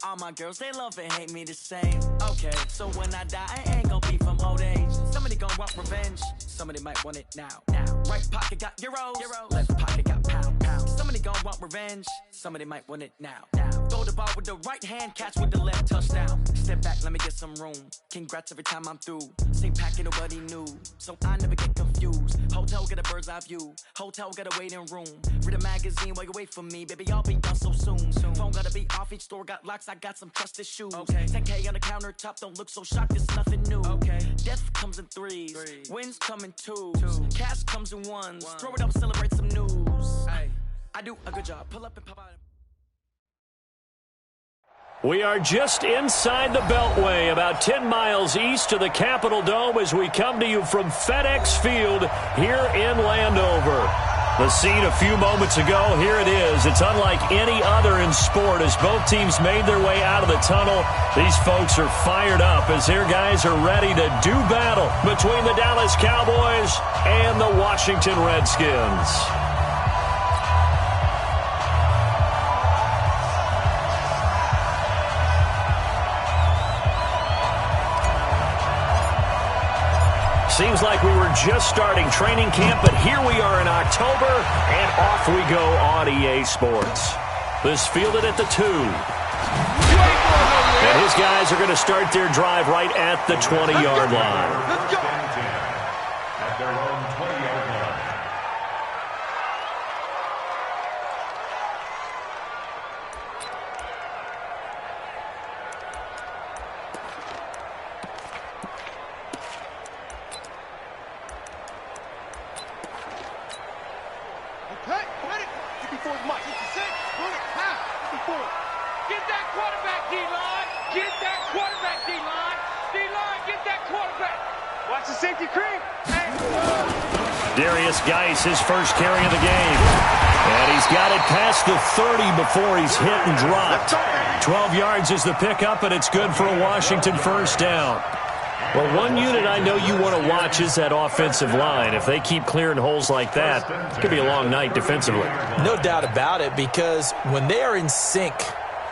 All my girls, they love and hate me the same. Okay, so when I die, I ain't gonna be from old age. Somebody gonna want revenge. Somebody might want it now. Right pocket got euros. Left pocket got pound. Somebody gonna want revenge. Somebody might want it now. Throw the ball with the right hand, catch with the left, touchdown. Step back, let me get some room. Congrats every time I'm through. Same packet, nobody knew, so I never get confused. Hotel get a bird's eye view. Hotel get a waiting room. Read a magazine while you wait for me, baby. I'll be done so soon. Phone gotta be off. Each store got locks. I got some trusted shoes. 10K on the countertop. Don't look so shocked. It's nothing new. Death comes in threes. Wins come in twos. Cash comes in ones. Throw it up, celebrate some news. I do a good job. Pull up and pop out. We are just inside the Beltway, about 10 miles east of the Capitol Dome as we come to you from FedEx Field here in Landover. The scene a few moments ago, here it is. It's unlike any other in sport as both teams made their way out of the tunnel. These folks are fired up as their guys are ready to do battle between the Dallas Cowboys and the Washington Redskins. Seems like we were just starting training camp, but here we are in October, and off we go on EA Sports. This fielded at the 2. And his guys are going to start their drive right at the 20-yard line. Let's go. At their own 20-yard line. Get that quarterback, D-line. Get that quarterback, D-line. D-line, get that quarterback. Watch the safety creep. Hey. Darius Geis, his first carry of the game. And he's got it past the 30 before he's hit and dropped. 12 yards is the pickup, and it's good for a Washington first down. Well, one unit I know you want to watch is that offensive line. If they keep clearing holes like that, it could be a long night defensively. No doubt about it, because when they are in sync,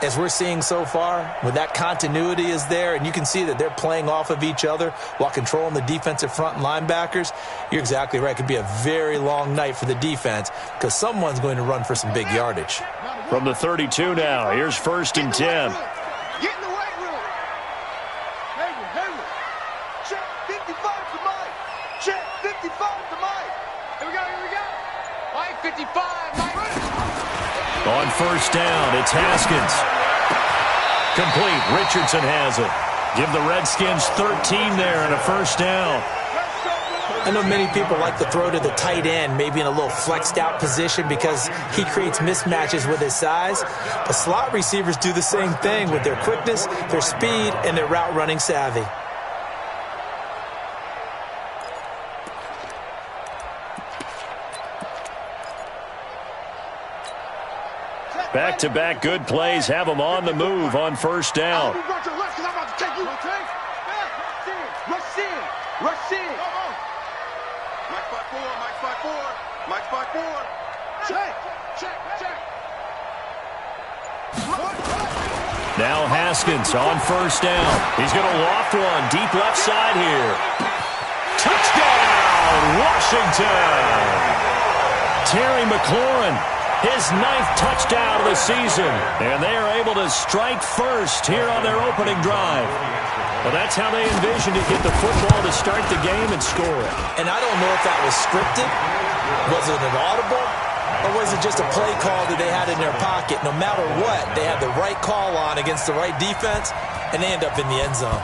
as we're seeing so far, when that continuity is there, and you can see that they're playing off of each other while controlling the defensive front linebackers, you're exactly right. It could be a very long night for the defense because someone's going to run for some big yardage. From the 32 now, here's 1st and 10. Get in the weight room. Hayward. Check 55 to Mike. Check 55 to Mike. Here we go. Mike 55, Mike. On first down, it's Haskins. Complete. Richardson has it. Give the Redskins 13 there and a first down. I know many people like to throw to the tight end, maybe in a little flexed out position because he creates mismatches with his size. But slot receivers do the same thing with their quickness, their speed, and their route running savvy. Back-to-back good plays have them on the move on first down. Rush in. Mike 5-4. Check. Now Haskins on first down. He's going to loft one deep left side here. Touchdown, Washington! Terry McLaurin, his 9th touchdown of the season. And they are able to strike first here on their opening drive. Well, that's how they envisioned it, get the football to start the game and score it. And I don't know if that was scripted. Was it an audible? Or was it just a play call that they had in their pocket? No matter what, they had the right call on against the right defense, and they end up in the end zone.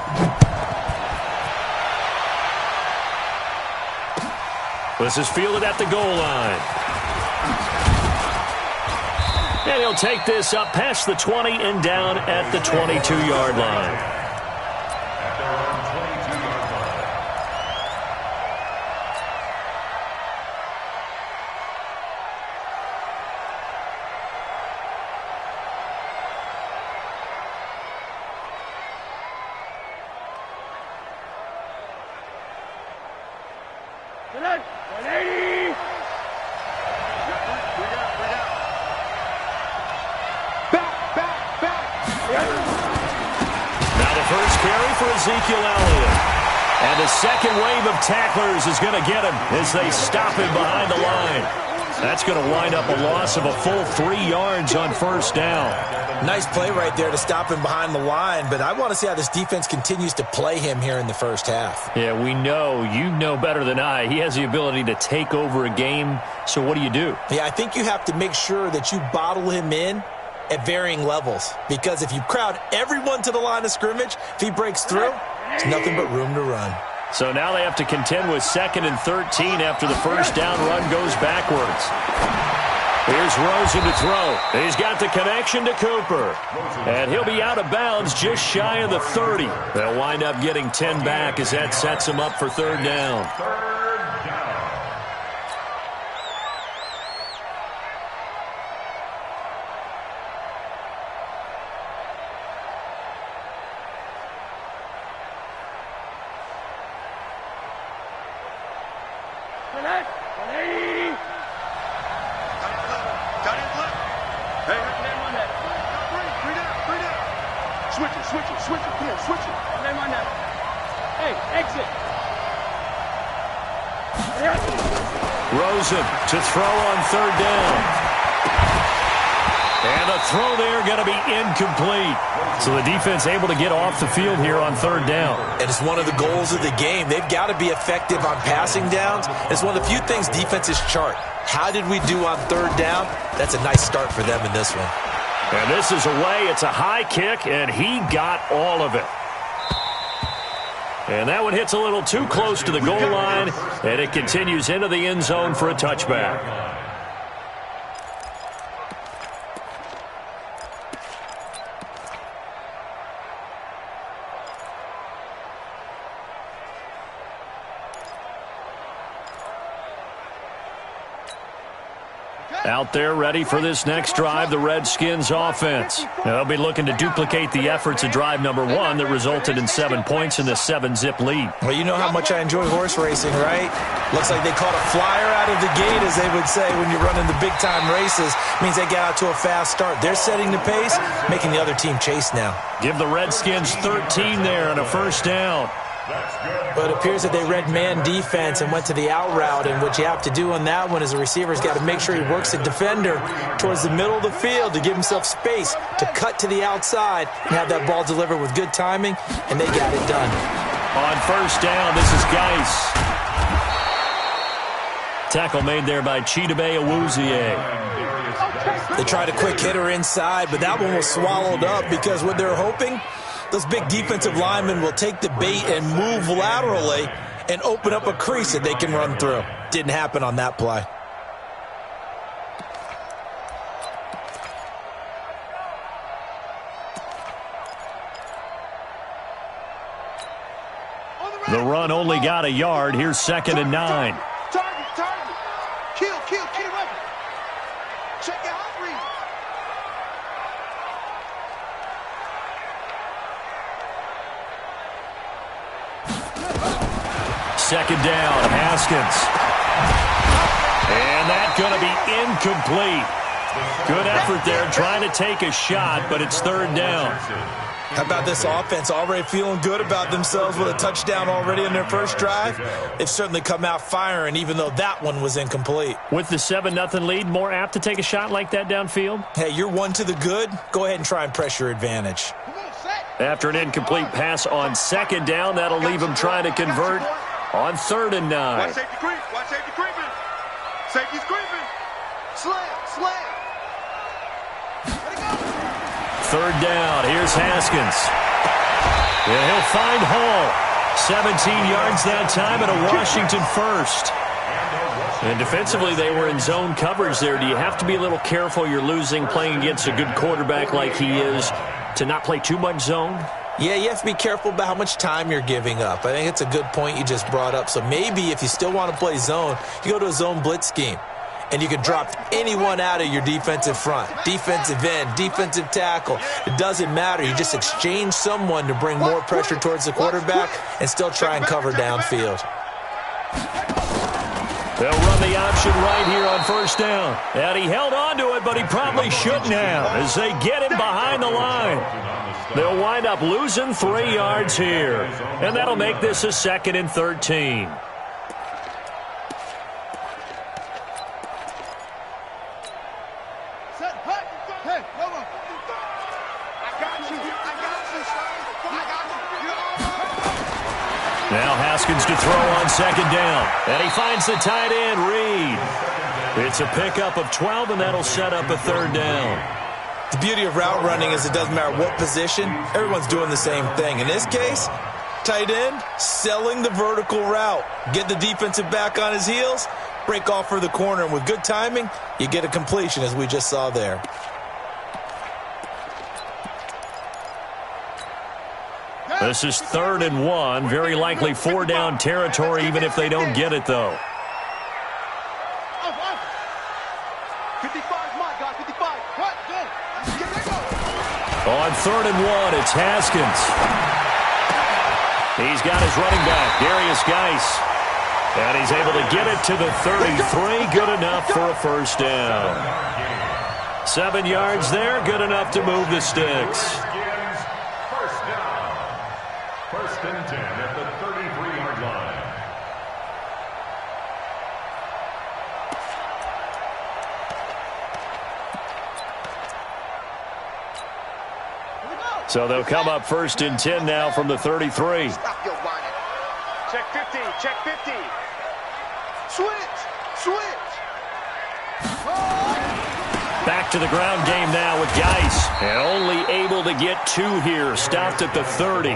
This is fielded at the goal line. And he'll take this up past the 20 and down at the 22-yard line. Back. the first carry for Ezekiel Elliott. And the second wave of tacklers is going to get him as they stop him behind the line. That's going to wind up a loss of a full 3 yards on first down. Nice play right there to stop him behind the line, but I want to see how this defense continues to play him here in the first half. Yeah, we know. You know better than I. He has the ability to take over a game, so what do you do? Yeah, I think you have to make sure that you bottle him in at varying levels, because if you crowd everyone to the line of scrimmage, if he breaks through, there's nothing but room to run. So now they have to contend with 2nd and 13 after the first down run goes backwards. Here's Rosen to throw. He's got the connection to Cooper. And he'll be out of bounds just shy of the 30. They'll wind up getting 10 back as that sets him up for 3rd down. Rosen to throw on 3rd down. And a throw there going to be incomplete. So the defense able to get off the field here on 3rd down. And it's one of the goals of the game. They've got to be effective on passing downs. It's one of the few things defenses chart. How did we do on 3rd down? That's a nice start for them in this one. And this is away. It's a high kick, and he got all of it. And that one hits a little too close to the goal line, and it continues into the end zone for a touchback. Out there ready for this next drive, the Redskins offense. Now, they'll be looking to duplicate the efforts of drive number 1 that resulted in 7 points in the 7-zip lead. Well, you know how much I enjoy horse racing, right? Looks like they caught a flyer out of the gate, as they would say when you're running the big-time races. Means they got out to a fast start. They're setting the pace, making the other team chase now. Give the Redskins 13 there and a first down. But it appears that they read man defense and went to the out route, and what you have to do on that one is the receiver's got to make sure he works the defender towards the middle of the field to give himself space to cut to the outside and have that ball delivered with good timing, and they got it done. On first down, this is Geis. Tackle made there by Chidobe Awuzie. They tried a quick hitter inside, but that one was swallowed up because what they're hoping, those big defensive linemen will take the bait and move laterally and open up a crease that they can run through. Didn't happen on that play. The run only got a yard. Here's 2nd and 9. Target. Kill, get away. Check your hot read. Second down, Haskins. And that's going to be incomplete. Good effort there, trying to take a shot, but it's 3rd down. How about this offense already feeling good about themselves with a touchdown already in their first drive? They've certainly come out firing, even though that one was incomplete. With the 7-0 lead, more apt to take a shot like that downfield? Hey, you're one to the good. Go ahead and try and press your advantage. After an incomplete pass on 2nd down, that'll leave them trying to convert on 3rd and 9. Watch safety creeping. Safety's creeping. Slam. Let it go. 3rd down. Here's Haskins. And he'll find Hall. 17 yards that time and a Washington first. And defensively, they were in zone coverage there. Do you have to be a little careful? You're losing playing against a good quarterback like he is to not play too much zone? Yeah, you have to be careful about how much time you're giving up. I think it's a good point you just brought up. So maybe if you still want to play zone, you go to a zone blitz scheme. And you can drop anyone out of your defensive front. Defensive end, defensive tackle. It doesn't matter. You just exchange someone to bring more pressure towards the quarterback and still try and cover downfield. They'll run the option right here on first down. And he held on to it, but he probably shouldn't have as they get him behind the line. They'll wind up losing 3 yards here. And that'll make this a 2nd and 13. Now Haskins to throw on 2nd down. And he finds the tight end, Reed. It's a pickup of 12, and that'll set up a 3rd down. The beauty of route running is it doesn't matter what position, everyone's doing the same thing. In this case, tight end, selling the vertical route. Get the defensive back on his heels, break off for the corner, and with good timing, you get a completion as we just saw there. This is 3rd and 1. Very likely 4-down territory, even if they don't get it, though. 55, my guy, 55. What? On 3rd and 1, it's Haskins. He's got his running back, Darius Geis. And he's able to get it to the 33. Good enough for a 1st down. 7 yards there, good enough to move the sticks. First and 10 at the 33-yard line. So they'll come up 1st and 10 now from the 33. Stop your whining. Check 50, check 50. Switch. Back to the ground game now with Geis. And only able to get 2 here. Stopped at the 30.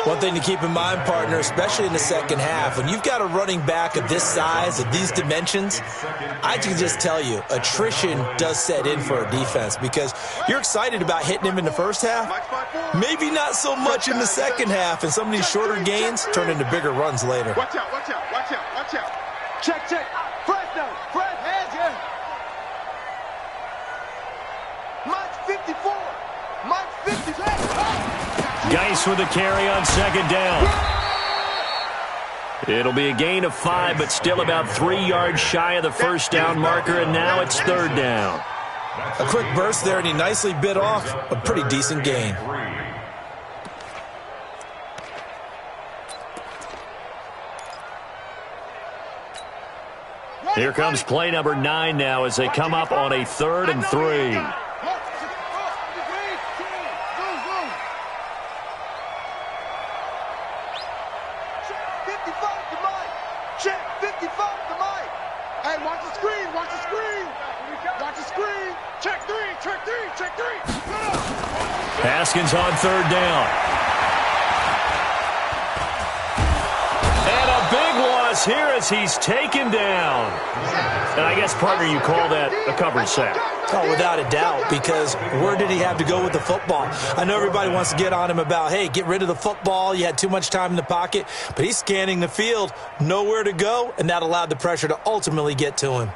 One thing to keep in mind, partner, especially in the second half, when you've got a running back of this size, of these dimensions, I can just tell you, attrition does set in for a defense because you're excited about hitting him in the first half, maybe not so much in the second half, and some of these shorter gains turn into bigger runs later. Watch out. Check. Fresno, hands here. Mike's 54. Mike's 56. Geis with a carry on 2nd down. It'll be a gain of 5, but still about 3 yards shy of the 1st down marker, and now it's 3rd down. A quick burst there, and he nicely bit off a pretty decent gain. Here comes play number 9 now as they come up on a 3rd and 3. Haskins on 3rd down. And a big loss here as he's taken down. And I guess, partner, you call that a coverage sack. Oh, without a doubt, because where did he have to go with the football? I know everybody wants to get on him about, hey, get rid of the football. You had too much time in the pocket. But he's scanning the field, nowhere to go, and that allowed the pressure to ultimately get to him.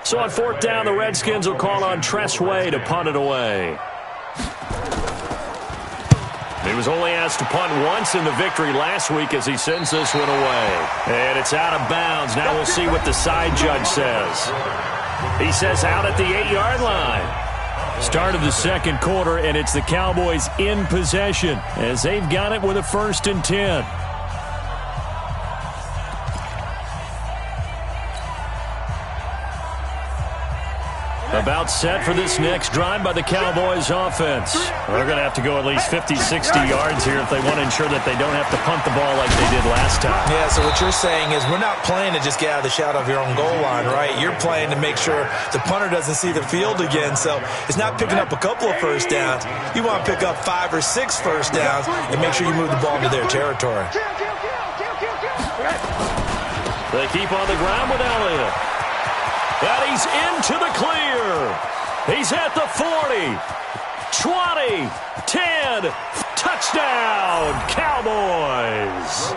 So on 4th down, the Redskins will call on Tress Way to punt it away. He was only asked to punt once in the victory last week as he sends this one away. And it's out of bounds. Now we'll see what the side judge says. He says out at the 8-yard line. Start of the 2nd quarter, and it's the Cowboys in possession as they've got it with a 1st and 10. About set for this next drive by the Cowboys offense. They're going to have to go at least 50, 60 yards here if they want to ensure that they don't have to punt the ball like they did last time. Yeah, so what you're saying is we're not playing to just get out of the shadow of your own goal line, right? You're playing to make sure the punter doesn't see the field again. So it's not picking up a couple of 1st downs. You want to pick up 5 or 6 1st downs and make sure you move the ball into their territory. They keep on the ground with Elliott. And he's into the clear. He's at the 40, 20, 10, touchdown, Cowboys.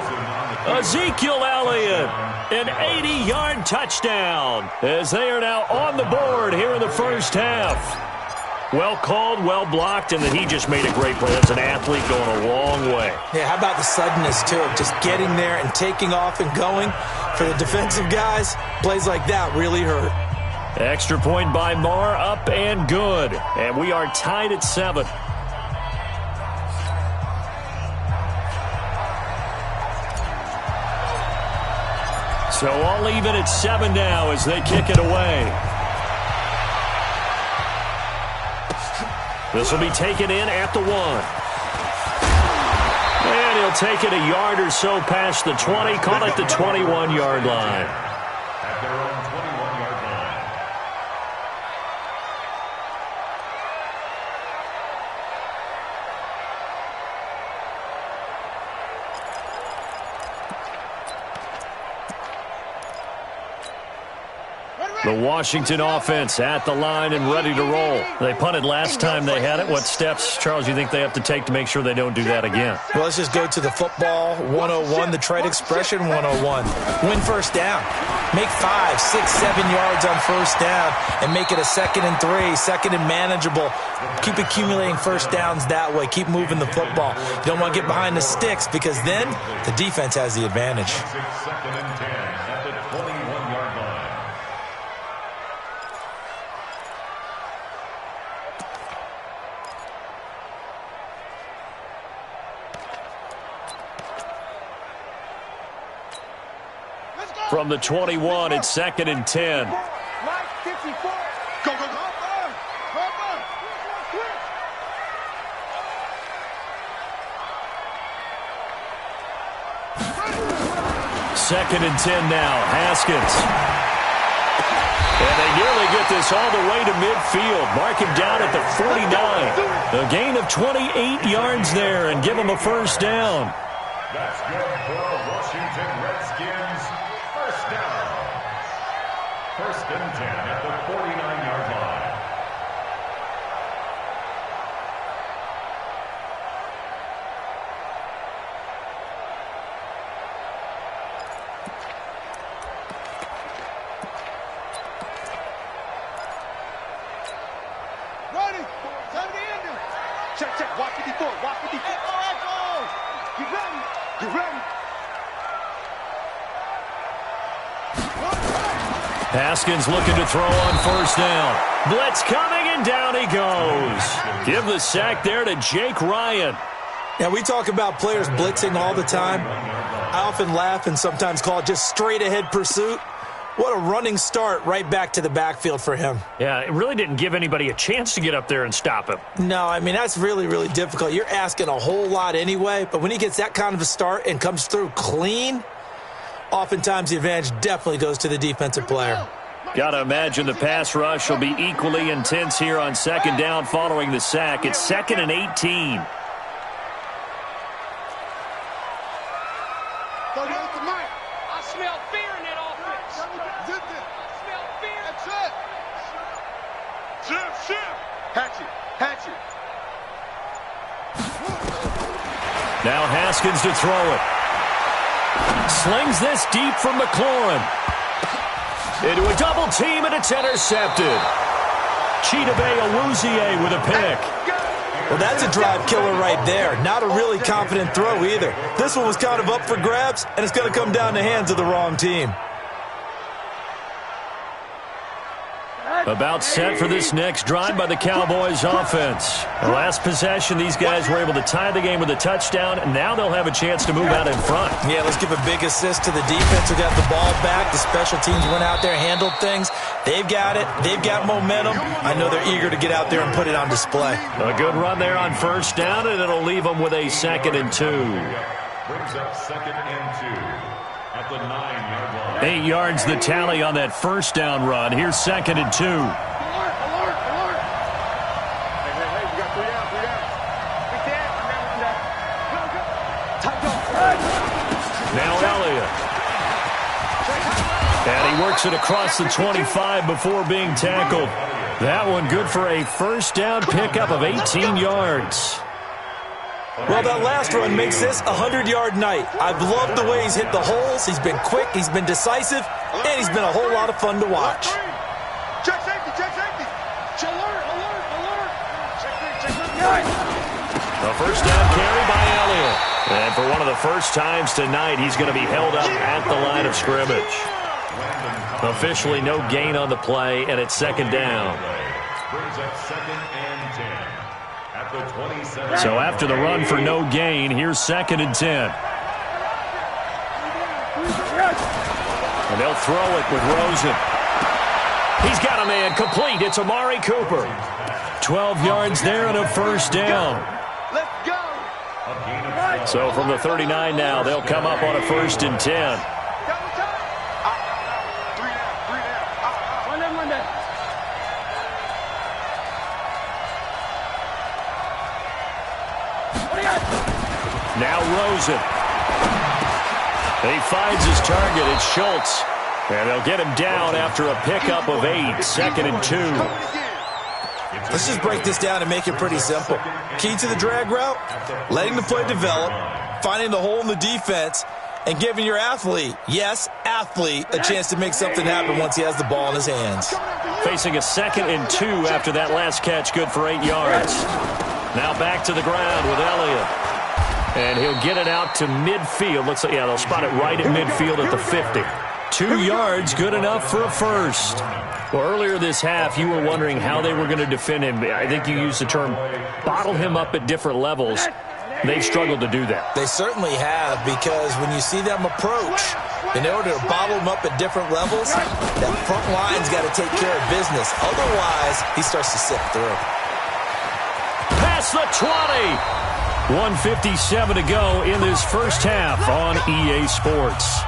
Ezekiel Elliott, an 80-yard touchdown as they are now on the board here in the 1st half. Well called, well blocked, and then he just made a great play. That's an athlete going a long way. Yeah, how about the suddenness, too? Just getting there and taking off and going. For the defensive guys, plays like that really hurt. Extra point by Marr, up and good. And we are tied at 7. So all even at 7 now as they kick it away. This will be taken in at the 1. And he'll take it a yard or so past the 20, call it the 21-yard line. At their own 21-yard line. The Washington offense at the line and ready to roll. They punted last time they had it. What steps, Charles, you think they have to take to make sure they don't do that again? Well, let's just go to the football 101, the trade expression 101. Win first down. Make 5, 6, 7 yards on first down and make it a 2nd and 3, 2nd and manageable. Keep accumulating first downs that way. Keep moving the football. You don't want to get behind the sticks because then the defense has the advantage. 2nd and 10 at the 21-yard line. From the 21, it's 2nd and 10. Mike, 54. Go, go, go. Second and 10 now. Haskins. And they nearly get this all the way to midfield. Mark him down at the 49. A gain of 28 yards there and give him a first down. That's good for the Washington Redskins. First down. 1st and 10 at the 49-yard line. Ready. Time to end it. Check, check. Watch 54. Watch 54. Echo. Get ready. Get ready. Haskins looking to throw on first down. Blitz coming, and down he goes. Give the sack there to Jake Ryan. Now, we talk about players blitzing all the time. I often laugh and sometimes call it just straight-ahead pursuit. What a running start right back to the backfield for him. Yeah, it really didn't give anybody a chance to get up there and stop him. No, I mean, that's really, really difficult. You're asking a whole lot anyway, but when he gets that kind of a start and comes through clean, oftentimes the advantage definitely goes to the defensive player. Got to imagine the pass rush will be equally intense here on 2nd down following the sack. It's 2nd and 18. I smell fear in that offense. Zip it. I smell fear. That's it. Shift. Hatch it. Now Haskins to throw it. Slings this deep from McLaurin. Into a double team, and it's intercepted. Chidobe Awuzie with a pick. Well, that's a drive killer right there. Not a really confident throw either. This one was kind of up for grabs, and it's going to come down the hands of the wrong team. About set for this next drive by the Cowboys offense. The last possession, these guys were able to tie the game with a touchdown, and now they'll have a chance to move out in front. Yeah, let's give a big assist to the defense who got the ball back. The special teams went out there, handled things. They've got it. They've got momentum. I know they're eager to get out there and put it on display. A good run there on first down, and it'll leave them with a 2nd and 2. Brings up 2nd and 2 at the 9-yard line. 8 yards the tally on that first down run. Here's 2nd and 2. Alert. Hey, we got 3 down. Big Dan, remember that. Go. Now Elliott. And he works it across the 25 before being tackled. That one good for a first down pickup of 18 yards. Well, that last run makes this a 100-yard night. I've loved the way he's hit the holes. He's been quick, he's been decisive, and he's been a whole lot of fun to watch. Check safety. Alert. Check. A first down carry by Elliott. And for one of the first times tonight, he's going to be held up at the line of scrimmage. Officially no gain on the play, and it's second down. Brings up 2nd and 10 at the 27. So after the run for no gain, here's 2nd and 10. And they'll throw it with Rosen. He's got a man complete. It's Amari Cooper. 12 yards there and a first down. Let's go. So from the 39 now, they'll come up on a 1st and 10. Now Rosen. He finds his target. It's Schultz. And they'll get him down after a pickup of 8. 2nd and 2. Let's just break this down and make it pretty simple. Key to the drag route, letting the play develop, finding the hole in the defense, and giving your athlete, yes, athlete, a chance to make something happen once he has the ball in his hands. Facing a 2nd and 2 after that last catch, good for 8 yards. Now back to the ground with Elliott. And he'll get it out to midfield. Looks like, yeah, they'll spot it right at midfield at the 50. 2 yards, good enough for a first. Well, earlier this half, you were wondering how they were going to defend him. I think you used the term bottle him up at different levels. They've struggled to do that. They certainly have, because when you see them approach, in order to bottle him up at different levels, that front line's got to take care of business. Otherwise, he starts to slip through. Past the 20. 1:57 to go in this first half on EA Sports.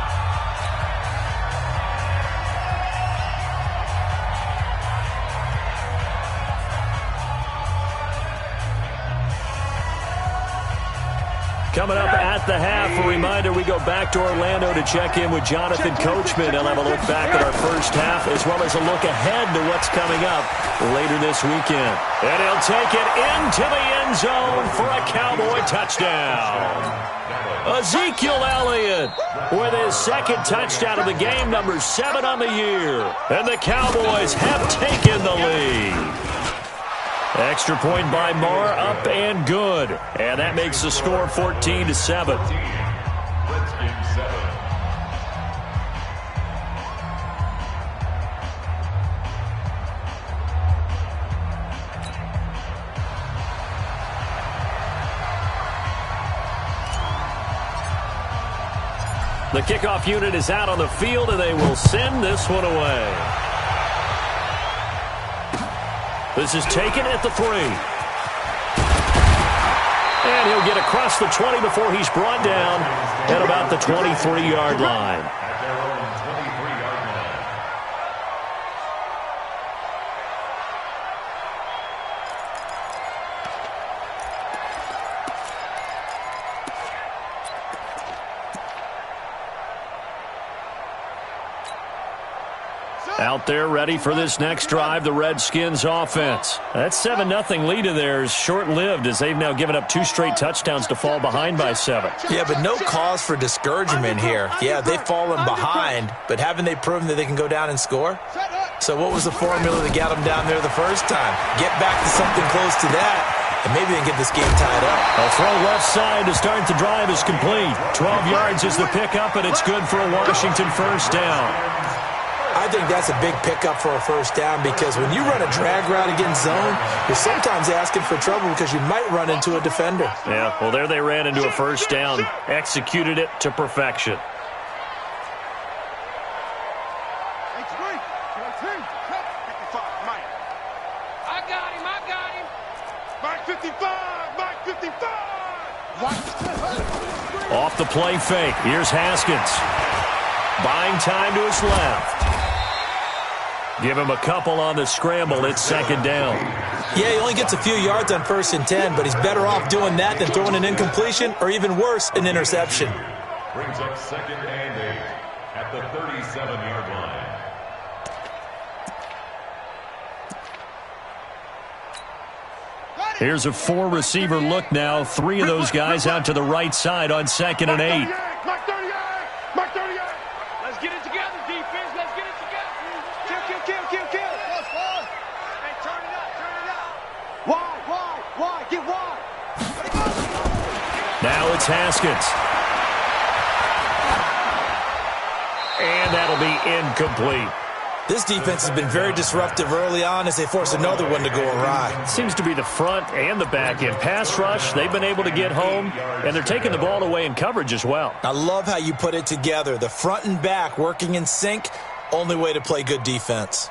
Coming up at the half, a reminder, we go back to Orlando to check in with Jonathan Coachman. He'll have a look back at our first half as well as a look ahead to what's coming up later this weekend. And he'll take it into the end zone for a Cowboy touchdown. Ezekiel Elliott with his 2nd touchdown of the game, number 7 on the year. And the Cowboys have taken the lead. Extra point by Marr, up and good. And that makes the score 14-7. Redskins 7. The kickoff unit is out on the field, and they will send this one away. This is taken at the 3. And he'll get across the 20 before he's brought down at about the 23-yard line. At their own 23-yard line. Out there ready for this next drive, the Redskins offense. That 7-0 lead of theirs short-lived as they've now given up 2 straight touchdowns to fall behind by 7. Yeah, but no cause for discouragement here. Yeah, they've fallen behind, but haven't they proven that they can go down and score? So what was the formula that got them down there the first time? Get back to something close to that, and maybe they can get this game tied up. A throw left side to start the drive is complete. 12 yards is the pickup, and it's good for a Washington first down. I think that's a big pickup for a first down, because when you run a drag route against zone, you're sometimes asking for trouble because you might run into a defender. Yeah, well, there they ran into a first down, executed it to perfection. I got him. Mark 55. Mark 55. Off the play fake. Here's Haskins. Buying time to his left. Give him a couple on the scramble. It's 2nd down. Yeah, he only gets a few yards on 1st and 10, but he's better off doing that than throwing an incompletion or, even worse, an interception. Brings up 2nd and 8 at the 37-yard line. Here's a 4-receiver look now. 3 of those guys out to the right side on 2nd and 8. Mark 38. Mark 38. Let's get it together, defense. Let's get it together. Kill. Hey, turn it up. Wide. Get wide. Now it's Haskins. And that'll be incomplete. This defense has been very disruptive early on as they force another one to go awry. Seems to be the front and the back end. Pass rush, they've been able to get home, and they're taking the ball away in coverage as well. I love how you put it together. The front and back working in sync, only way to play good defense.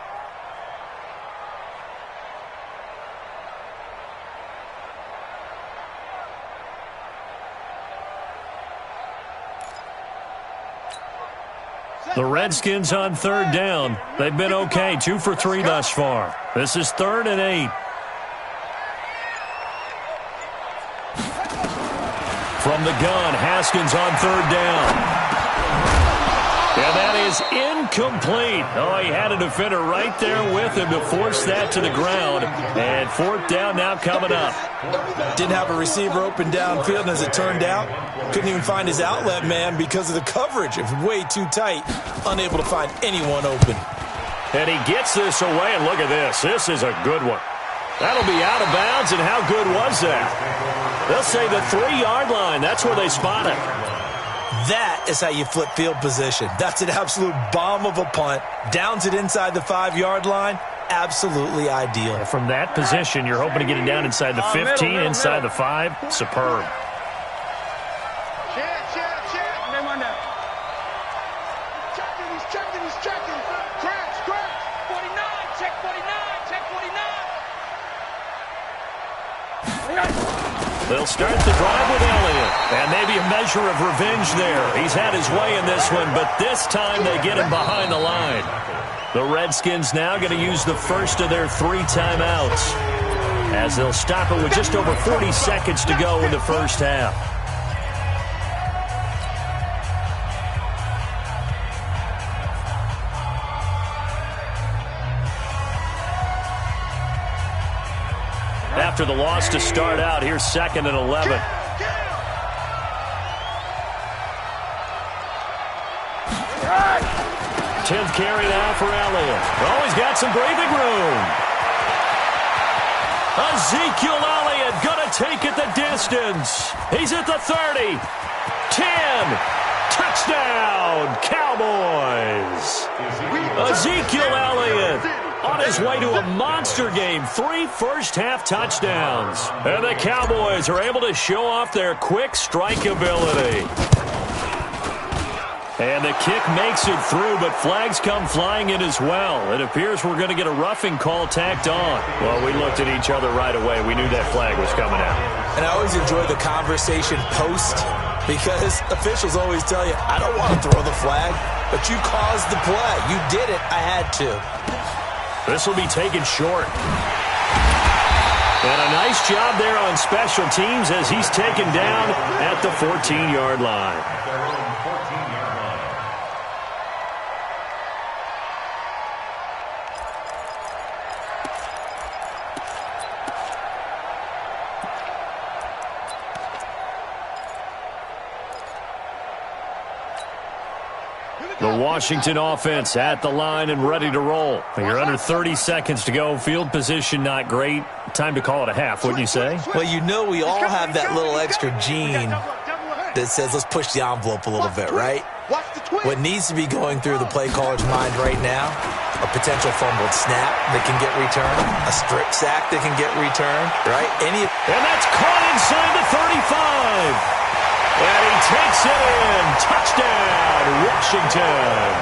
The Redskins on third down. They've been okay, 2 for 3 thus far. This is 3rd and 8. From the gun, Haskins on third down. And that is incomplete. Oh, he had a defender right there with him to force that to the ground. And 4th down now coming up. Didn't have a receiver open downfield, and as it turned out, couldn't even find his outlet man because of the coverage. It was way too tight, unable to find anyone open. And he gets this away, and look at this. This is a good one. That'll be out of bounds, and how good was that? They'll say the 3-yard line. That's where they spot it. That is how you flip field position. That's an absolute bomb of a punt. Downs it inside the 5-yard line. Absolutely ideal. And from that position, you're hoping to get it down inside the 15, inside the 5. Superb. They'll start the drive with Elliott. And maybe a measure of revenge there. He's had his way in this one, but this time they get him behind the line. The Redskins now going to use the first of their 3 timeouts, as they'll stop it with just over 40 seconds to go in the first half. After the loss to start out, here's 2nd and 11. 10th carry now for Elliott. Oh, he's got some breathing room. Ezekiel Elliott going to take it the distance. He's at the 30. 10. Touchdown, Cowboys. Ezekiel Elliott on his way to a monster game. 3 first-half touchdowns. And the Cowboys are able to show off their quick strike ability. And the kick makes it through, but flags come flying in as well. It appears we're going to get a roughing call tacked on. Well, we looked at each other right away. We knew that flag was coming out. And I always enjoy the conversation post, because officials always tell you, I don't want to throw the flag, but you caused the play. You did it. I had to. This will be taken short. And a nice job there on special teams as he's taken down at the 14-yard line. The Washington offense at the line and ready to roll. You're under 30 seconds to go. Field position not great. Time to call it a half, wouldn't you say? Well, you know we all have that little extra gene that says let's push the envelope a little bit, right? What needs to be going through the play caller's mind right now, a potential fumbled snap that can get returned, a strip sack that can get returned, right? And that's caught inside the 35. And he takes it in. Touchdown, Washington.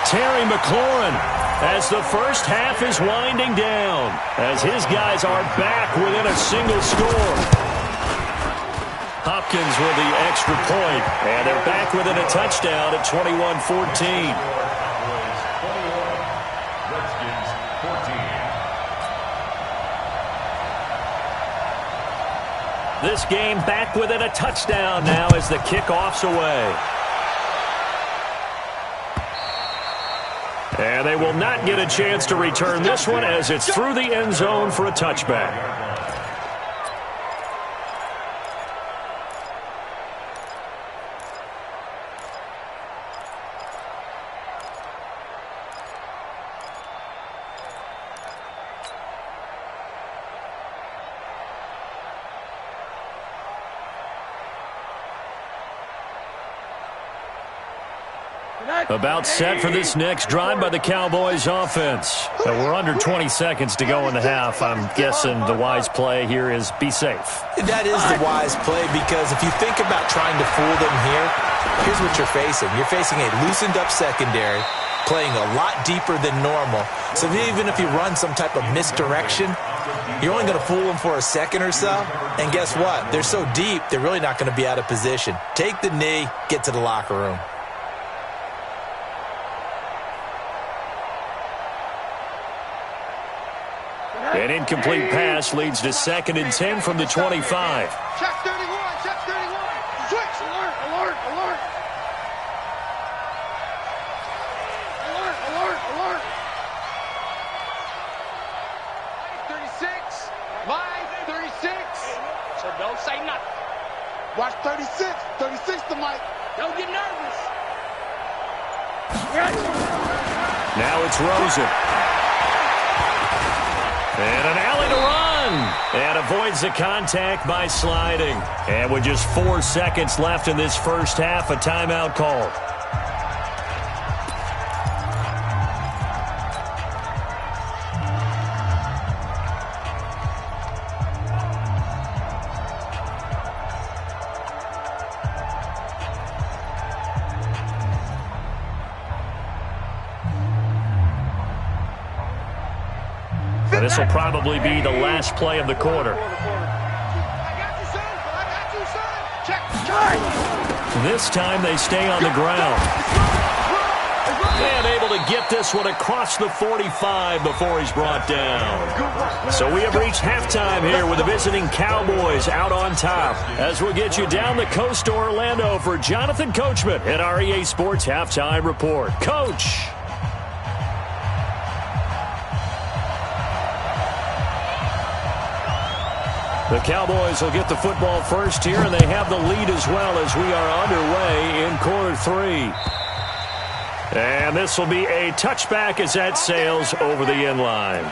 Terry McLaurin as the first half is winding down, as his guys are back within a single score. Hopkins with the extra point, and they're back within a touchdown at 21-14. This game back within a touchdown now as the kickoff's away. And they will not get a chance to return this one as it's through the end zone for a touchback. About set for this next drive by the Cowboys offense. We're under 20 seconds to go in the half. I'm guessing the wise play here is be safe. That is the wise play, because if you think about trying to fool them here, here's what you're facing. You're facing a loosened up secondary, playing a lot deeper than normal. So even if you run some type of misdirection, you're only going to fool them for a second or so. And guess what? They're so deep, they're really not going to be out of position. Take the knee, get to the locker room. An incomplete pass leads to 2nd and 10 from the 25. Check 31, check 31. Switch, alert, alert, alert. Alert, alert, alert. 36, line 36. So don't say nothing. Watch 36, 36 to Mike. Don't get nervous. Now it's Rosen. And an alley to run. And avoids the contact by sliding. And with just 4 seconds left in this first half, a timeout called. This will probably be the last play of the quarter. This time they stay on the ground. And able to get this one across the 45 before he's brought down. So we have reached halftime here with the visiting Cowboys out on top. As we'll get you down the coast to Orlando for Jonathan Coachman at our EA Sports Halftime Report. Coach. The Cowboys will get the football first here, and they have the lead as well as we are underway in quarter 3. And this will be a touchback as that sails over the end line.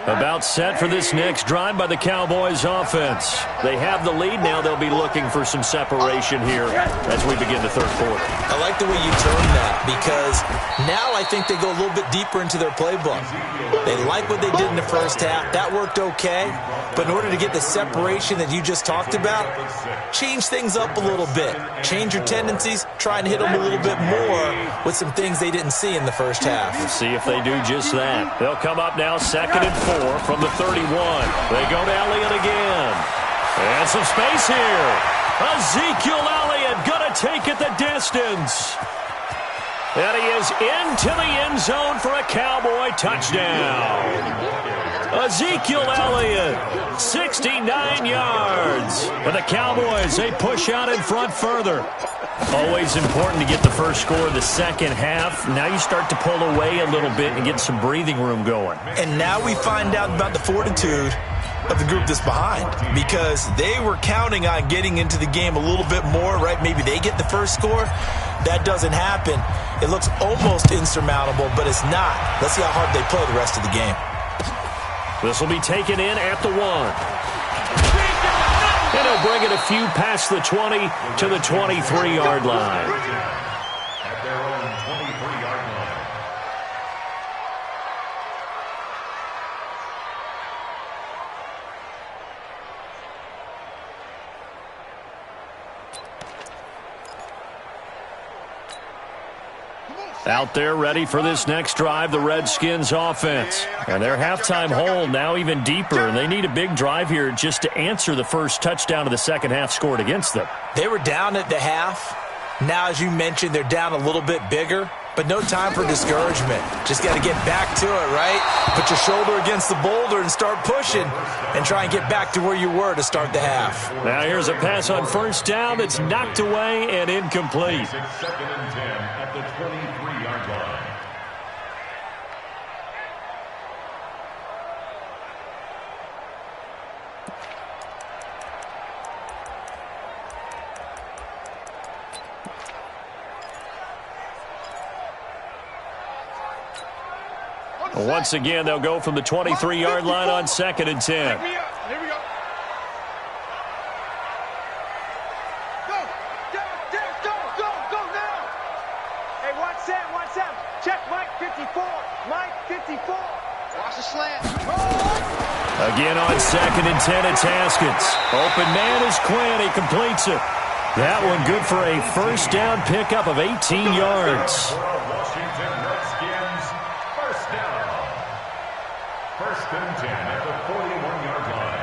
About set for this next drive by the Cowboys offense. They have the lead now. They'll be looking for some separation here as we begin the third quarter. I like the way you turn that, because now I think they go a little bit deeper into their playbook. They like what they did in the first half. That worked okay. But in order to get the separation that you just talked about, change things up a little bit. Change your tendencies. Try and hit them a little bit more with some things they didn't see in the first half. We'll see if they do just that. They'll come up now 2nd and 4 from the 31. They go to Elliott again. And some space here. Ezekiel Elliott going to take it the distance. And he is into the end zone for a Cowboy touchdown. Ezekiel Elliott, 69 yards. And the Cowboys, they push out in front further. Always important to get the first score of the second half. Now you start to pull away a little bit and get some breathing room going. And now we find out about the fortitude of the group that's behind, because they were counting on getting into the game a little bit more, right? Maybe they get the first score. That doesn't happen. It looks almost insurmountable, but it's not. Let's see how hard they play the rest of the game. This will be taken in at the 1. And he'll bring it a few past the 20 to the 23-yard line. At their own 23-yard line. Out there ready for this next drive, the Redskins offense. And their halftime hole now even deeper, and they need a big drive here just to answer the first touchdown of the second half scored against them. They were down at the half. Now, as you mentioned, they're down a little bit bigger, but no time for discouragement. Just got to get back to it, right? Put your shoulder against the boulder and start pushing and try and get back to where you were to start the half. Now here's a pass on first down that's knocked away and incomplete. 2nd and 10 at the 23-yard line. Once again, they'll go from the 23-yard line on 2nd and 10. Here we go. Go now. Hey, watch Sam. Check Mike 54. Mike 54. Watch the slant. Again on 2nd and 10, it's Haskins. Open man is Quinn. He completes it. That one good for a first down pickup of 18 yards. Washington Redskins, first down. 1st and 10 at the 41-yard line.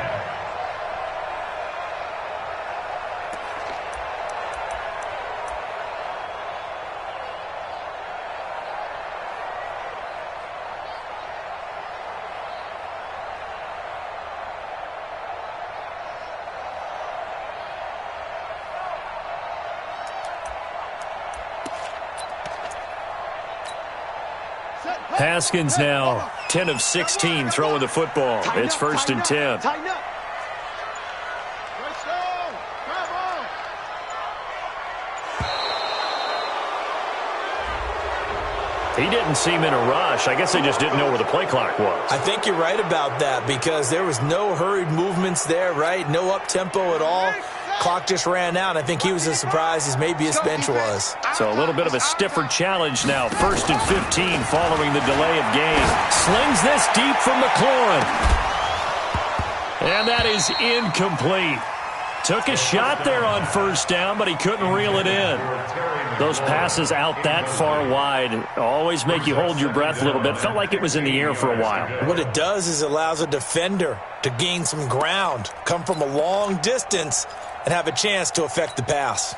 Haskins now 10 of 16 throwing the football. It's 1st and 10. Tighten up. He didn't seem in a rush. I guess they just didn't know where the play clock was. I think you're right about that because there was no hurried movements there, right? No up-tempo at all. Clock just ran out. I think he was as surprised as maybe his bench was. So a little bit of a stiffer challenge now. 1st and 15 following the delay of game. Slings this deep from McLaurin. And that is incomplete. Took a shot there on 1st down, but he couldn't reel it in. Those passes out that far wide always make you hold your breath a little bit. Felt like it was in the air for a while. What it does is it allows a defender to gain some ground, come from a long distance, and have a chance to affect the pass.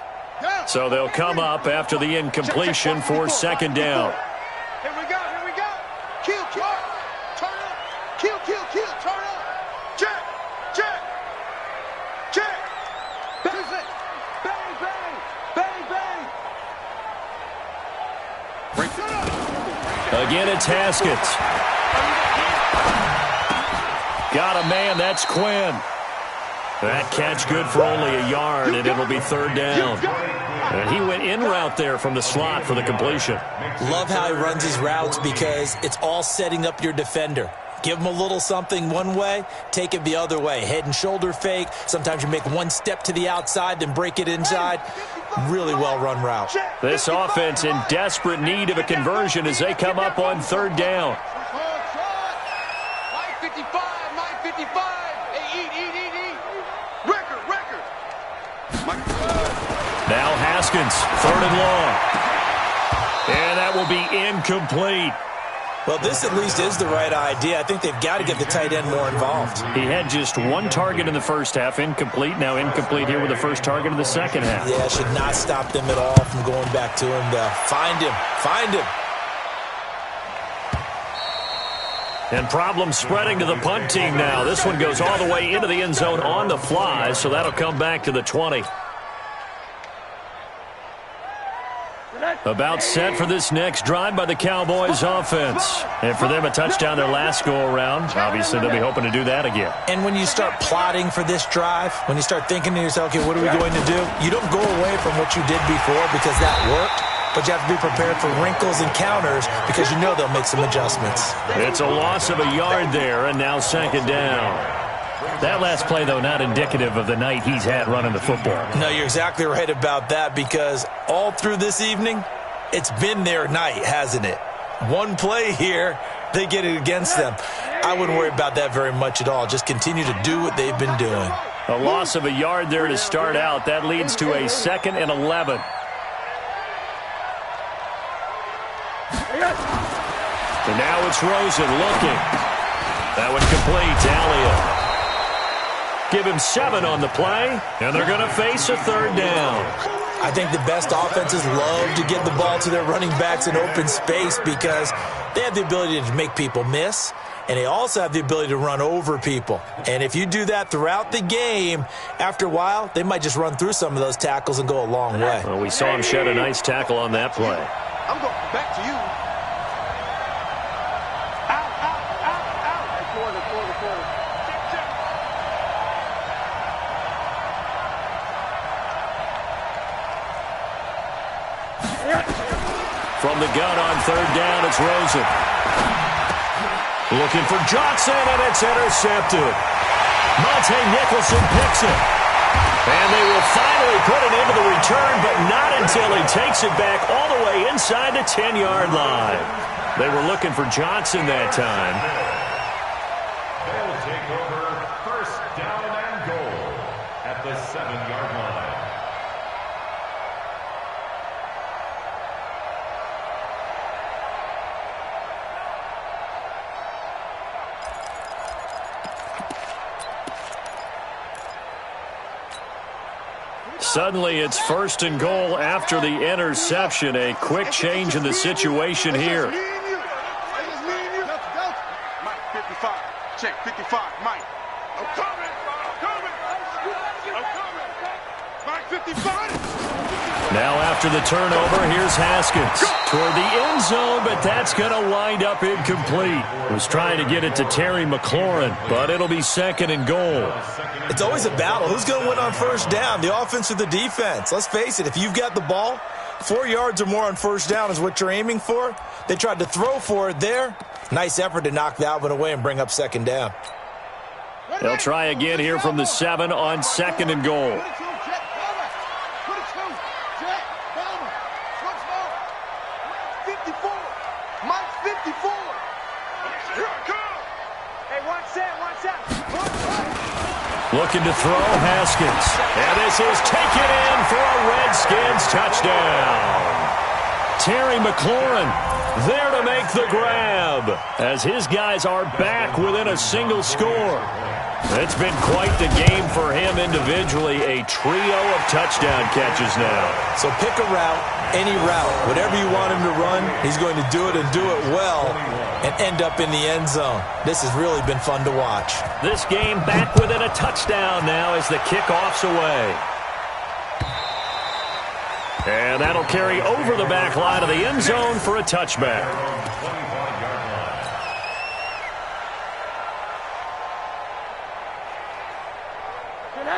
So they'll come up after the incompletion for 2nd down. Here we go. Kill. Turn up. Kill. Turn up. Check. Bang. Again, it's Haskins. Got a man. That's Quinn. That catch good for only a yard, and it'll be 3rd down. And he went in route there from the slot for the completion. Love how he runs his routes because it's all setting up your defender. Give him a little something one way, take it the other way. Head and shoulder fake. Sometimes you make one step to the outside, then break it inside. Really well-run route. This offense in desperate need of a conversion as they come up on 3rd down. Mike 55. Hey, eat. Record. Now Haskins, 3rd and long. And that will be incomplete. Well, this at least is the right idea. I think they've got to get the tight end more involved. He had just one target in the first half, incomplete. Now incomplete here with the first target of the second half. Yeah, should not stop them at all from going back to him to find him. And problem spreading to the punt team now. This one goes all the way into the end zone on the fly, so that'll come back to the 20. About set for this next drive by the Cowboys offense. And for them, a touchdown their last go-around. Obviously, they'll be hoping to do that again. And when you start plotting for this drive, when you start thinking to yourself, okay, what are we going to do? You don't go away from what you did before because that worked. But you have to be prepared for wrinkles and counters because you know they'll make some adjustments. It's a loss of a yard there, and now 2nd down. That last play, though, not indicative of the night he's had running the football. No, you're exactly right about that because all through this evening, it's been their night, hasn't it? One play here, they get it against them. I wouldn't worry about that very much at all. Just continue to do what they've been doing. A loss of a yard there to start out. That leads to a 2nd and 11. And now it's Rosen looking. That one complete to Elliott. Give him 7 on the play, and they're going to face a 3rd down. I think the best offenses love to get the ball to their running backs in open space because they have the ability to make people miss, and they also have the ability to run over people. And if you do that throughout the game, after a while, they might just run through some of those tackles and go a long way. Well, we saw him shed a nice tackle on that play. I'm going back to you. From the gun on 3rd down, it's Rosen. Looking for Johnson, and it's intercepted. Monte Nicholson picks it. And they will finally put it into the return, but not until he takes it back all the way inside the 10-yard line. They were looking for Johnson that time. They'll take over first down and goal at the 7-yard line. Suddenly, it's first and goal after the interception. A quick change in the situation here. Mike, 55. Check, 55. Mike. I'm coming. Mike, 55. Now after the turnover, here's Haskins toward the end zone, but that's going to wind up incomplete. Was trying to get it to Terry McLaurin, but it'll be second and goal. It's always a battle. Who's going to win on first down, the offense or the defense? Let's face it, if you've got the ball, 4 yards or more on first down is what you're aiming for. They tried to throw for it there. Nice effort to knock that one away and bring up second down. They'll try again here from the 7 on second and goal. 54. Mike, 54. Here I come. Hey, watch that. Looking to throw, Haskins. And this is taken in for a Redskins touchdown. Terry McLaurin there to make the grab as his guys are back within a single score. It's been quite the game for him individually. A trio of touchdown catches now. So pick a route, any route. Whatever you want him to run, he's going to do it and do it well and end up in the end zone. This has really been fun to watch. This game back within a touchdown now as the kickoff's away. And that'll carry over the back line of the end zone for a touchback.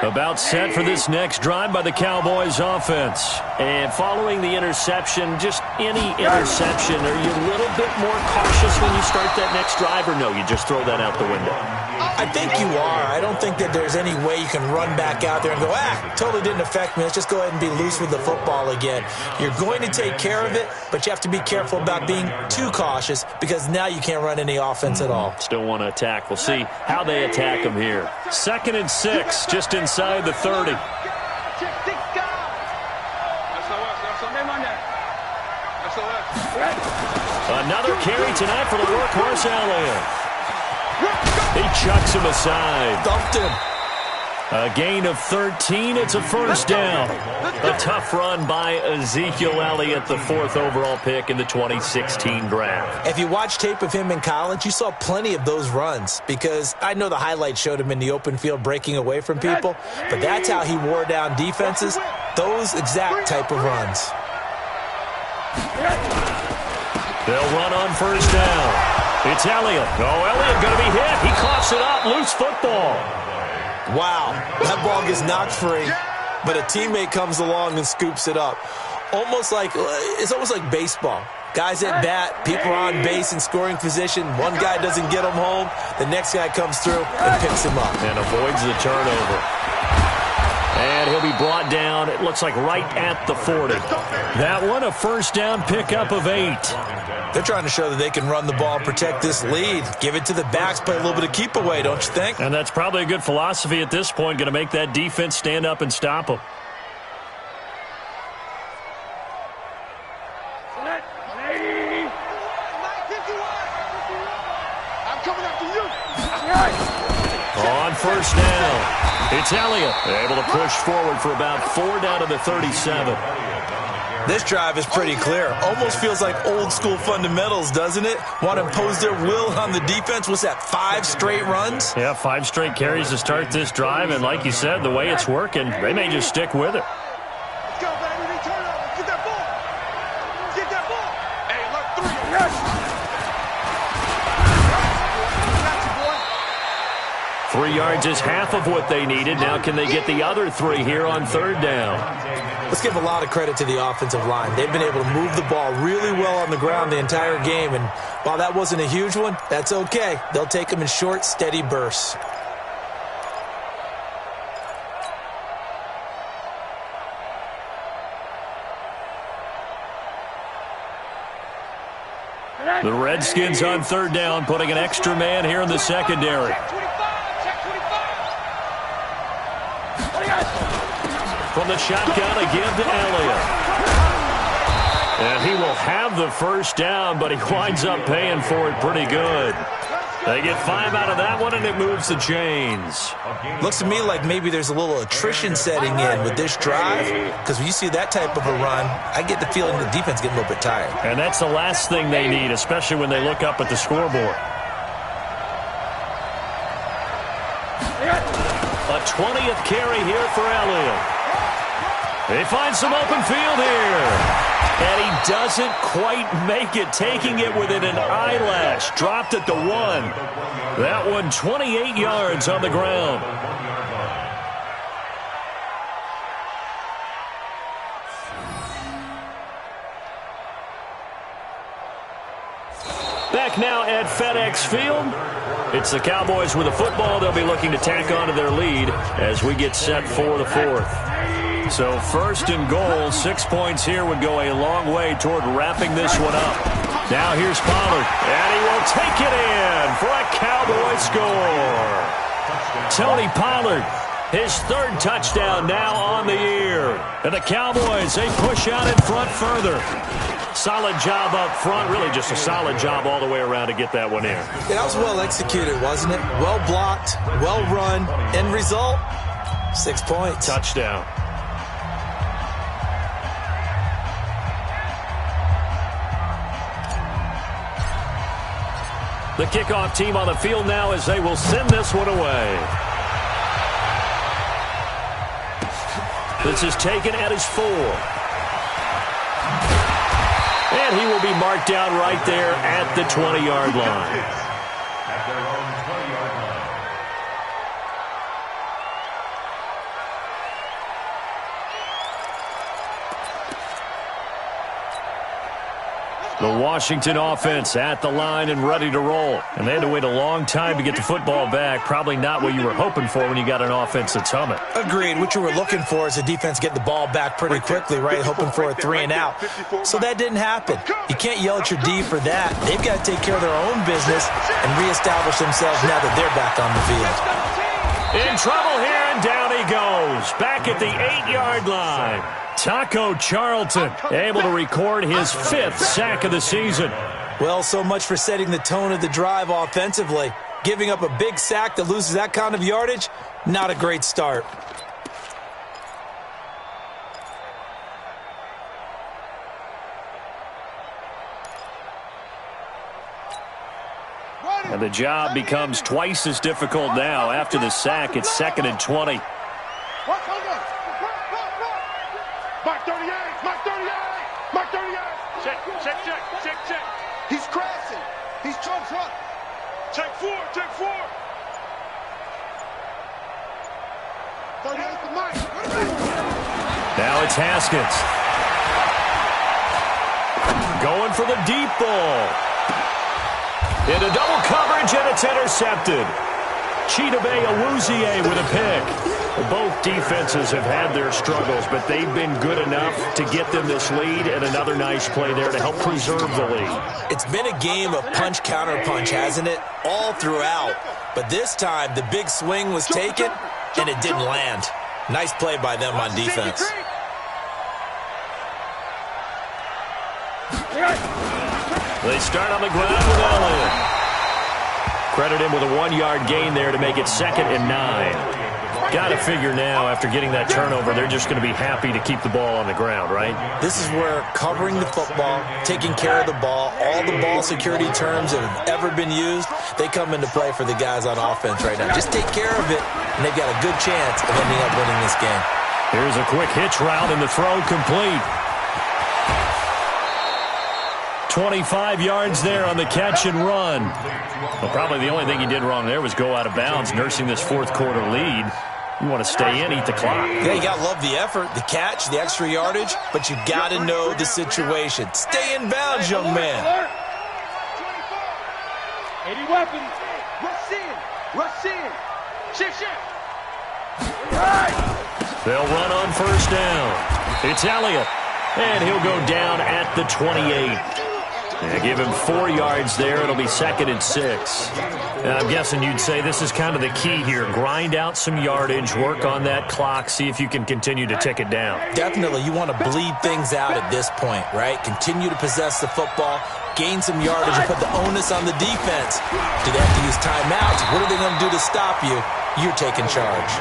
About set for this next drive by the Cowboys offense. And following the interception, just any interception, are you a little bit more cautious when you start that next drive, or no, you just throw that out the window? I think you are. I don't think that there's any way you can run back out there and go, totally didn't affect me. Let's just go ahead and be loose with the football again. You're going to take care of it, but you have to be careful about being too cautious because now you can't run any offense at all. Still want to attack. We'll see how they attack them here. 2nd and 6, just inside the 30. Another carry tonight for the workhorse Elliott. He chucks him aside. Dumped him. A gain of 13. It's a first down. A tough run by Ezekiel Elliott, the 4th overall pick in the 2016 draft. If you watch tape of him in college, you saw plenty of those runs because I know the highlights showed him in the open field breaking away from people, but that's how he wore down defenses, those exact type of runs. They'll run on first down. It's Elliott. Oh, Elliott going to be hit. He coughs it up. Loose football. Wow, that ball gets knocked free, but a teammate comes along and scoops it up. It's almost like baseball. Guys at bat, people are on base in scoring position. One guy doesn't get him home. The next guy comes through and picks him up. And avoids the turnover. And he'll be brought down, it looks like right at the 40. That one, a first down pickup of 8. They're trying to show that they can run the ball and protect this lead. Give it to the backs, play a little bit of keep away, don't you think? And that's probably a good philosophy at this point, going to make that defense stand up and stop them. On first down, it's Elliott able to push forward for about 4 down to the 37. This drive is pretty clear. Almost feels like old school fundamentals, doesn't it? Want to impose their will on the defense. Was that 5 straight runs? Yeah, 5 straight carries to start this drive, and like you said, the way it's working, they may just stick with it. Let's go, baby. Turn over. Get that ball. Get that ball. Hey, look, 3. 3 yards is half of what they needed. Now can they get the other 3 here on 3rd down? Let's give a lot of credit to the offensive line. They've been able to move the ball really well on the ground the entire game, and while that wasn't a huge one, that's okay. They'll take them in short, steady bursts. The Redskins on 3rd down, putting an extra man here in the secondary. From the shotgun, a give to Elliott. And he will have the 1st down, but he winds up paying for it pretty good. They get 5 out of that one, and it moves the chains. Looks to me like maybe there's a little attrition setting in with this drive, because when you see that type of a run, I get the feeling the defense getting a little bit tired. And that's the last thing they need, especially when they look up at the scoreboard. A 20th carry here for Elliott. They find some open field here. And he doesn't quite make it, taking it within an eyelash. Dropped at the 1. That one 28 yards on the ground. Back now at FedEx Field. It's the Cowboys with the football. They'll be looking to tack onto their lead as we get set for the 4th. So 1st and goal, 6 points here would go a long way toward wrapping this one up. Now here's Pollard, and he will take it in for a Cowboy score. Tony Pollard, his 3rd touchdown now on the year. And the Cowboys, they push out in front further. Solid job up front, really just a solid job all the way around to get that one in. Yeah, that was well executed, wasn't it? Well blocked, well run. End result, 6 points. Touchdown. The kickoff team on the field now as they will send this one away. This is taken at his 4. And he will be marked down right there at the 20-yard line. At their own 20-yard line. The Washington offense at the line and ready to roll. And they had to wait a long time to get the football back. Probably not what you were hoping for when you got an offense that's humming. Agreed. What you were looking for is the defense get the ball back pretty quickly, right? Hoping for a 3 and out. So that didn't happen. You can't yell at your D for that. They've got to take care of their own business and reestablish themselves now that they're back on the field. In trouble here, and down he goes. Back at the 8-yard line. Taco Charlton able to record his 5th sack of the season. Well, so much for setting the tone of the drive offensively. Giving up a big sack that loses that kind of yardage, not a great start. And the job becomes twice as difficult now. After the sack, it's 2nd and 20. Mark 38! Mark 38! Mark 38! Check. He's crashing. He's trying front. Check 4. 38 to Mike. Now it's Haskins. Going for the deep ball. Into double coverage, and it's intercepted. Chidobe Awuzie with a pick. Both defenses have had their struggles, but they've been good enough to get them this lead, and another nice play there to help preserve the lead. It's been a game of punch-counter-punch, hasn't it? All throughout. But this time, the big swing was taken, and it didn't land. Nice play by them on defense. They start on the ground with Elliott. Credit him with a 1-yard gain there to make it 2nd and 9. Got to figure now, after getting that turnover, they're just going to be happy to keep the ball on the ground, right? This is where covering the football, taking care of the ball, all the ball security terms that have ever been used, they come into play for the guys on offense right now. Just take care of it, and they've got a good chance of ending up winning this game. Here's a quick hitch route, and the throw complete. 25 yards there on the catch and run. Well, probably the only thing he did wrong there was go out of bounds, nursing this fourth quarter lead. You want to stay in, eat the clock. Yeah, you got to love the effort, the catch, the extra yardage, but you got to know the situation. Stay in bounds, young man. 80 weapons. Rush in. Rush in. Shift. They'll run on first down. It's Elliott, and he'll go down at the 28. And give him 4 yards there. It'll be 2nd and 6. And I'm guessing you'd say this is kind of the key here. Grind out some yardage, work on that clock, see if you can continue to tick it down. Definitely, you want to bleed things out at this point, right? Continue to possess the football, gain some yardage, and put the onus on the defense. Do they have to use timeouts? What are they going to do to stop you? You're taking charge.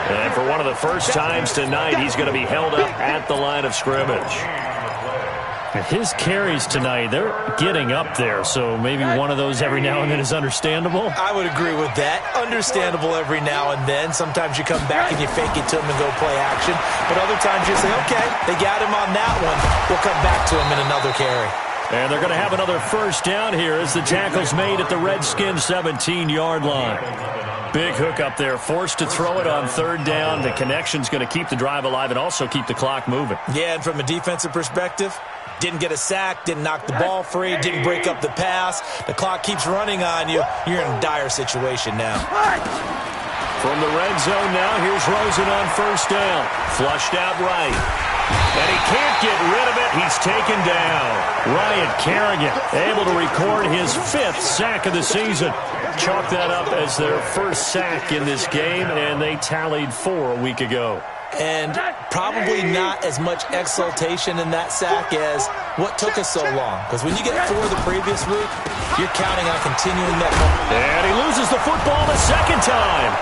And for one of the first times tonight, he's going to be held up at the line of scrimmage. His carries tonight, they're getting up there, so maybe one of those every now and then is understandable. I would agree with that. Understandable every now and then. Sometimes you come back and you fake it to him and go play action. But other times you say, okay, they got him on that one. We'll come back to him in another carry. And they're going to have another first down here as the tackle's made at the Redskins' 17-yard line. Big hook up there, forced to throw it on third down. The connection's going to keep the drive alive and also keep the clock moving. Yeah, and from a defensive perspective, didn't get a sack, didn't knock the ball free, didn't break up the pass. The clock keeps running on you. You're in a dire situation now. From the red zone now, here's Rosen on first down. Flushed out right. And he can't get rid of it. He's taken down. Ryan Kerrigan able to record his 5th sack of the season. Chalk that up as their first sack in this game, and they tallied 4 a week ago. And probably not as much exultation in that sack as what took us so long. Because when you get 4 the previous week, you're counting on continuing that momentum. And he loses the football the second time.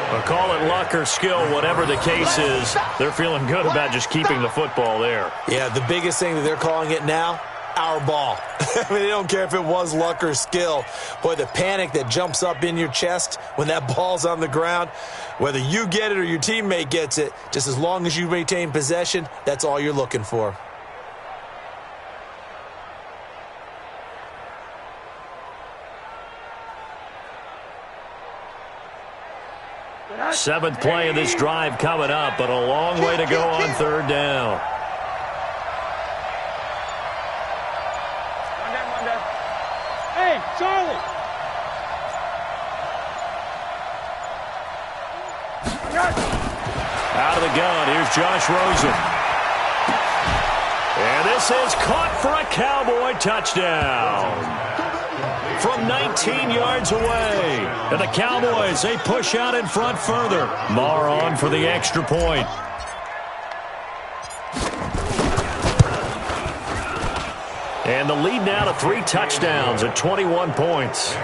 But call it luck or skill, whatever the case is, they're feeling good about just keeping the football there. Yeah, the biggest thing that they're calling it now, our ball. I mean, they don't care if it was luck or skill. Boy, the panic that jumps up in your chest when that ball's on the ground, whether you get it or your teammate gets it, just as long as you maintain possession, that's all you're looking for. Seventh play of this drive coming up, but a long way to go on third down. Hey, Charlie! Out of the gun, here's Josh Rosen. And this is caught for a Cowboy touchdown. From 19 yards away. And the Cowboys, they push out in front further. Marr on for the extra point. And the lead now to 3 touchdowns at 21 points.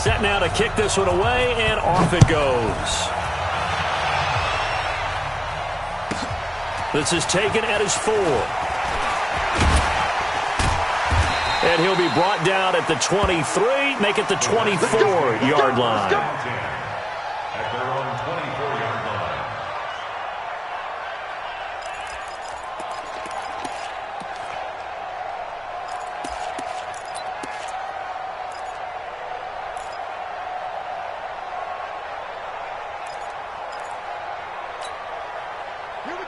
Set now to kick this one away, and off it goes. This is taken at his 4. And he'll be brought down at the 23, make it the 24-yard line. At their own 24-yard line.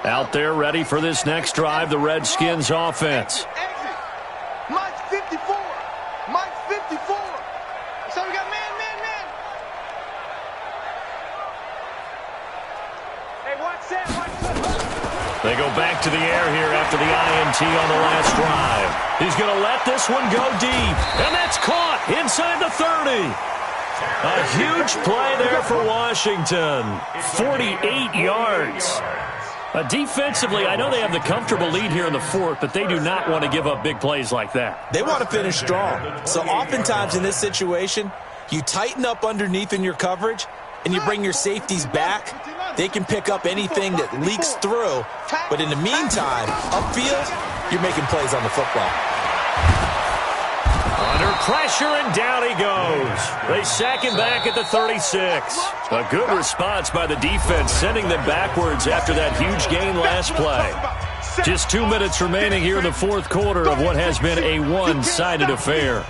Out there ready for this next drive, the Redskins offense. Exit. Mike's 54. Mike's 54. So we got man. Hey, watch that. They go back to the air here after the INT on the last drive. He's going to let this one go deep. And that's caught inside the 30. A huge play there for Washington. 48 yards. Defensively, I know they have the comfortable lead here in the 4th, but they do not want to give up big plays like that. They want to finish strong. So oftentimes in this situation, you tighten up underneath in your coverage, and you bring your safeties back. They can pick up anything that leaks through. But in the meantime, upfield, you're making plays on the football. Under pressure, and down he goes. They sack him back at the 36. A good response by the defense, sending them backwards after that huge gain last play. Just 2 minutes remaining here in the fourth quarter of what has been a one-sided affair.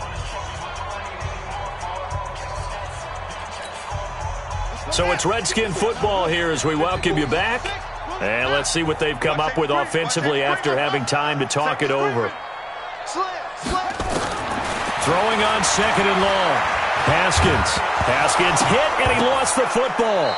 So it's Redskin football here as we welcome you back. And let's see what they've come up with offensively after having time to talk it over. Throwing on second and long. Haskins hit, and he lost the football.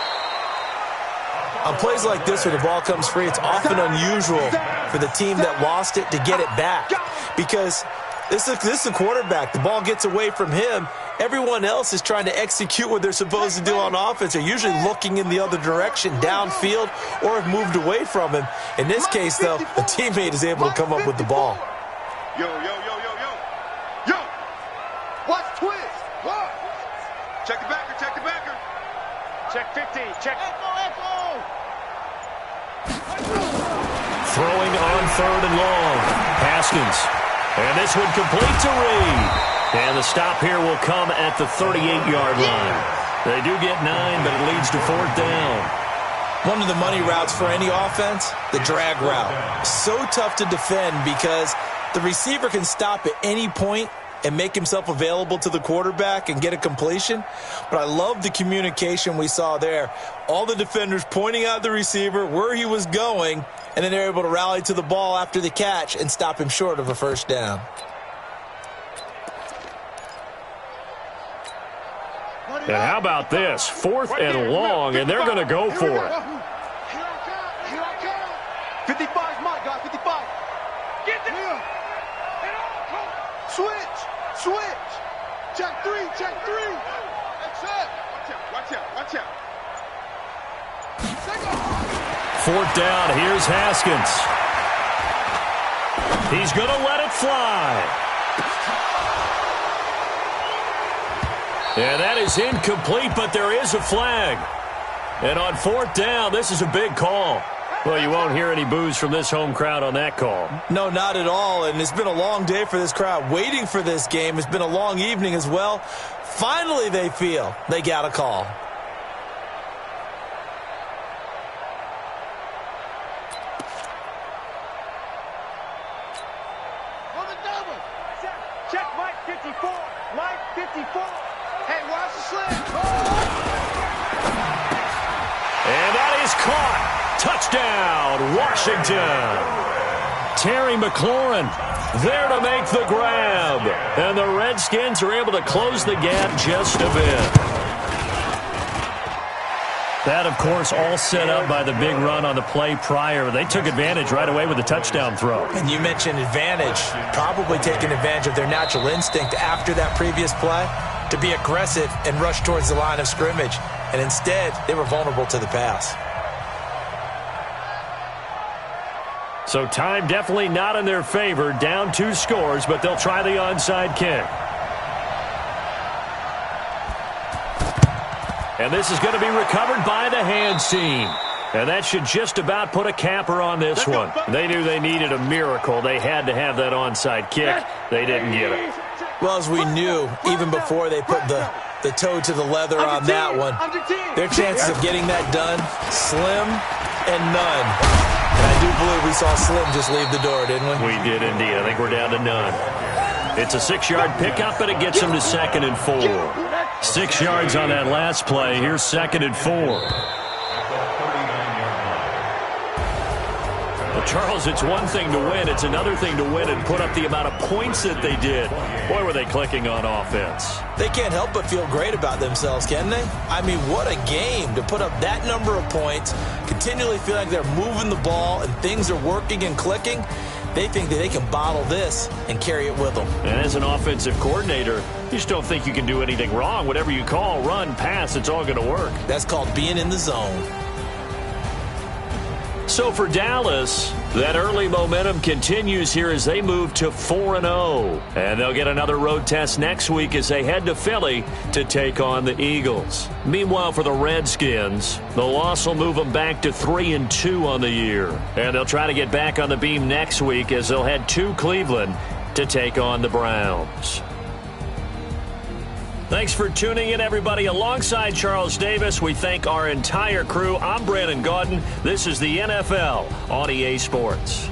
On plays like this where the ball comes free, it's often unusual for the team that lost it to get it back. Because this is a quarterback. The ball gets away from him. Everyone else is trying to execute what they're supposed to do on offense. They're usually looking in the other direction, downfield, or have moved away from him. In this case, though, a teammate is able to come up with the ball. Yo. Watch twist. What? Check the backer. Check 50. Check. Echo. Throwing on third and long. Haskins. And this one complete to Reed. And the stop here will come at the 38-yard line. They do get 9, but it leads to fourth down. One of the money routes for any offense, the drag route. So tough to defend because the receiver can stop at any point and make himself available to the quarterback and get a completion. But I love the communication we saw there. All the defenders pointing out the receiver, where he was going, and then they're able to rally to the ball after the catch and stop him short of a first down. And how about this? Fourth and long, and they're going to go for it. 55's my guy, 55. Get there. Switch. Check three. That's it. Watch out. Fourth down, here's Haskins. He's going to let it fly. And that is incomplete, but there is a flag. And on fourth down, this is a big call. Well, you won't hear any boos from this home crowd on that call. No, not at all. And it's been a long day for this crowd waiting for this game. It's been a long evening as well. Finally, they feel they got a call. Check Mike 54. Mike 54. Hey, watch the slant. And that is caught. Touchdown, Washington. Terry McLaurin there to make the grab. And the Redskins are able to close the gap just a bit. That, of course, all set up by the big run on the play prior. They took advantage right away with the touchdown throw. And you mentioned advantage, probably taking advantage of their natural instinct after that previous play to be aggressive and rush towards the line of scrimmage. And instead, they were vulnerable to the pass. So time definitely not in their favor. Down 2 scores, but they'll try the onside kick. And this is going to be recovered by the hands team. And that should just about put a capper on this one. They knew they needed a miracle. They had to have that onside kick. They didn't get it. Well, as we knew, even before they put the toe to the leather on that one, their chances of getting that done, slim and none. And I do believe we saw Slim just leave the door, didn't we? We did indeed. I think we're down to none. It's a 6-yard pickup, and it gets them to 2nd and 4. 6 yards on that last play. Here's 2nd and 4. Well, Charles, it's one thing to win. It's another thing to win and put up the amount of points that they did. Boy, were they clicking on offense. They can't help but feel great about themselves, can they? I mean, what a game to put up that number of points, continually feel like they're moving the ball and things are working and clicking. They think that they can bottle this and carry it with them. And as an offensive coordinator, you just don't think you can do anything wrong. Whatever you call, run, pass, it's all going to work. That's called being in the zone. So for Dallas, that early momentum continues here as they move to 4-0. And they'll get another road test next week as they head to Philly to take on the Eagles. Meanwhile, for the Redskins, the loss will move them back to 3-2 on the year. And they'll try to get back on the beam next week as they'll head to Cleveland to take on the Browns. Thanks for tuning in, everybody. Alongside Charles Davis, we thank our entire crew. I'm Brandon Gaudin. This is the NFL on EA Sports.